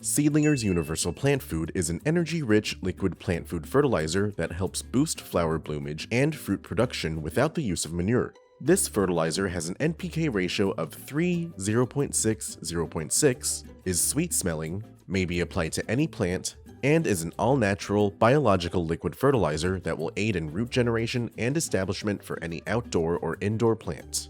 Seedlingers Universal Plant Food is an energy-rich liquid plant food fertilizer that helps boost flower bloomage and fruit production without the use of manure. This fertilizer has an NPK ratio of 3, 0.6, 0.6, is sweet-smelling, may be applied to any plant, and is an all-natural, biological liquid fertilizer that will aid in root generation and establishment for any outdoor or indoor plant.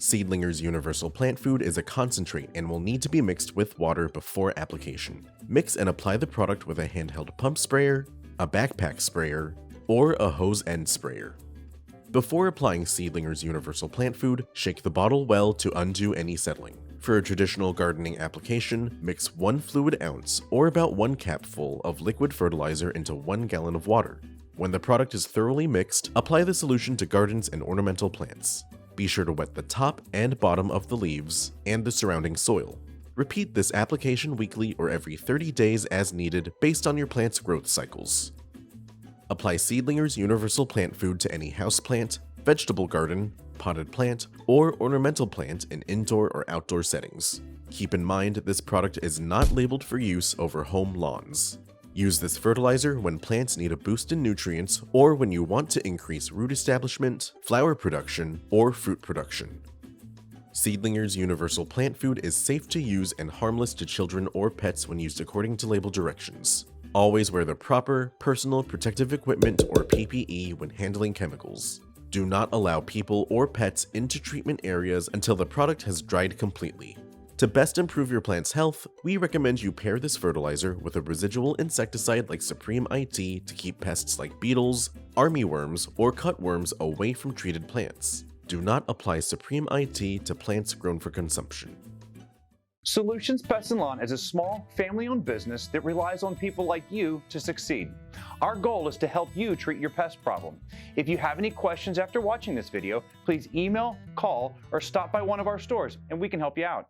Seedlingers Universal Plant Food is a concentrate and will need to be mixed with water before application. Mix and apply the product with a handheld pump sprayer, a backpack sprayer, or a hose end sprayer. Before applying Seedlingers Universal Plant Food, shake the bottle well to undo any settling. For a traditional gardening application, mix 1 fluid ounce, or about 1 capful, of liquid fertilizer into 1 gallon of water. When the product is thoroughly mixed, apply the solution to gardens and ornamental plants. Be sure to wet the top and bottom of the leaves and the surrounding soil. Repeat this application weekly or every 30 days as needed based on your plant's growth cycles. Apply Seedlingers Universal Plant Food to any houseplant, vegetable garden, potted plant, or ornamental plant in indoor or outdoor settings. Keep in mind this product is not labeled for use over home lawns. Use this fertilizer when plants need a boost in nutrients or when you want to increase root establishment, flower production, or fruit production. Seedlingers Universal Plant Food is safe to use and harmless to children or pets when used according to label directions. Always wear the proper personal protective equipment or PPE when handling chemicals. Do not allow people or pets into treatment areas until the product has dried completely. To best improve your plant's health, we recommend you pair this fertilizer with a residual insecticide like Supreme IT to keep pests like beetles, armyworms, or cutworms away from treated plants. Do not apply Supreme IT to plants grown for consumption. Solutions Pest and Lawn is a small, family-owned business that relies on people like you to succeed. Our goal is to help you treat your pest problem. If you have any questions after watching this video, please email, call, or stop by one of our stores and we can help you out.